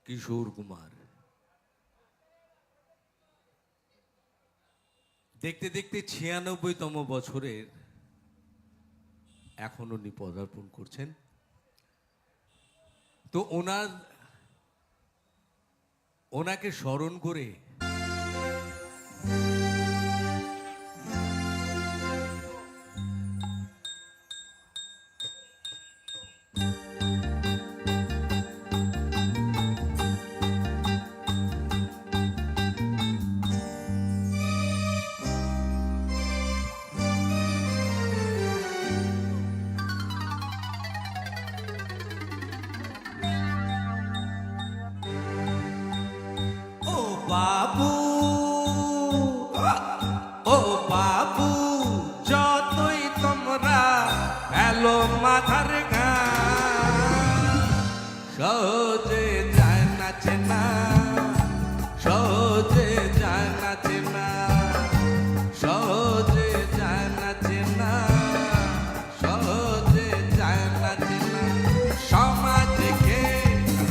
কিশোর কুমার। দেখতে দেখতে ৯৬তম বছরের এখন উনি পদার্পণ করছেন। তো ওনাকে স্মরণ করে বাবু, ও বাবু, যতই তোমরা এলো মাথার ঘাম, সহজে যায় না চেনা, সহজে যায় না চেনা, সহজে যায় না চেনা, সহজে যায় না চেনা। সমাজকে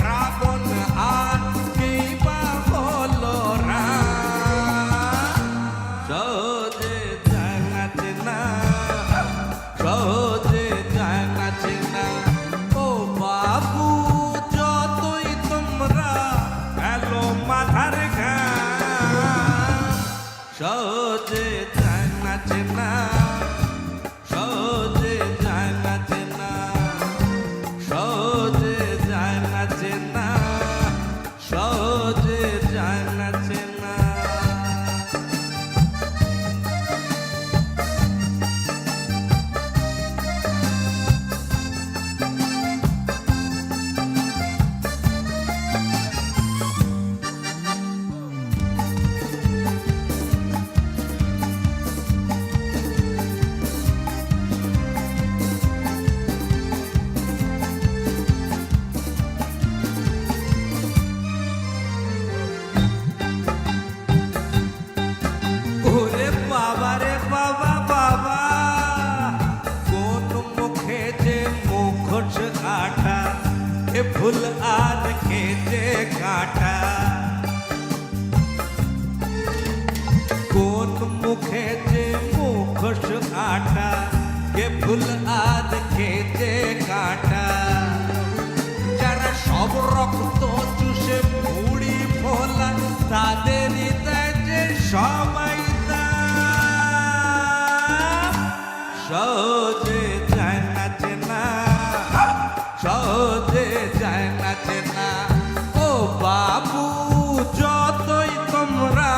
রাবণ আর কিবা হলো রাম, সহজে যায় না চেনা, সহজে যায় না চেনা। ও বাবু, যতই তোমরা এলো মাথার ঘাম, সহজে যায় না চেনা, সহজে যায় না চেনা, সহজে যায় না চেনা, সহজে যায় না চেনা। ওরে বাবা রে বাবা বাবা, কোন মুখে যে মুখোশ আঠা, এ ফুল আর খেতে কাটা। কোন মুখে যে মুখোশ আঠা, এ ফুল আর খেতে কাটা। যারা সব রক্ত চুষে মুড়ি ফোলা, তাদের হৃদয় যে সবাই সহজে যায় না চেনা, সহজে যায় না চেনা। ও বাবু, যতই তোমরা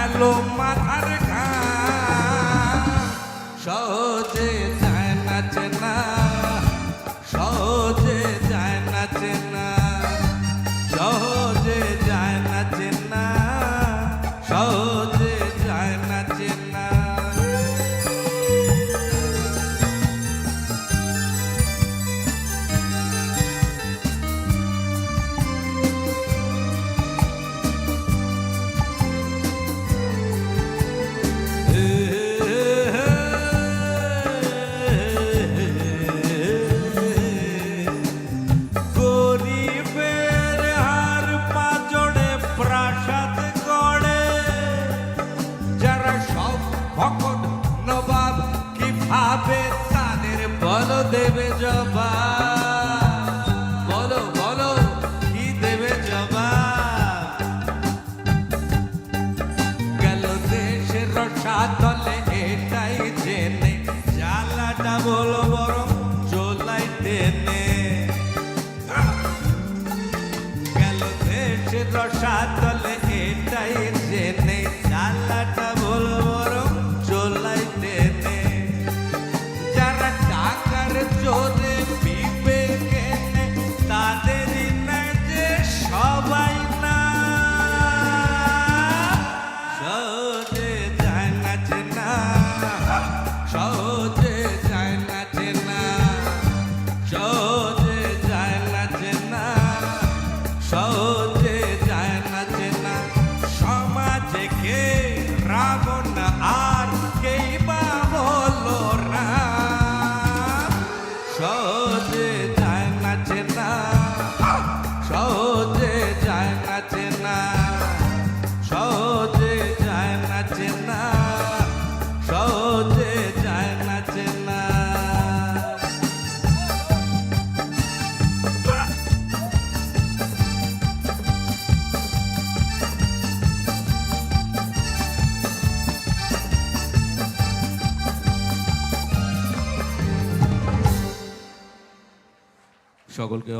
এলো মাথার ঘাম, সহজে যায় না চেনা, সহজে যায় না চেনা, সহজে যায় না চেনা, সহজে যায় না চেনা। গরিবের হার পাঁজরে প্রাসাদ গড়ে, যারা সব ভকট নবাব কিভাবে তাদের বলো দেবে জবাব, বলো বলো কি দেবে জবাব। গেল দেশের রসাতলে এটাই জেনে, জ্বালাটা বলো বরং চোলাই টেনে। গেল দেশের রসাতলে এটাই জেনে, জ্বালাটা বলো বরং চোলাই টেনে। যারা টাকার জোরে বিবেকে নেয়, তাদেরই না যে সবাই না, সহজে যায় না চেনা, সহজে যায় না চেনা, সহজে যায় না চেনা, সহজে যায় না চেনা। সকলকে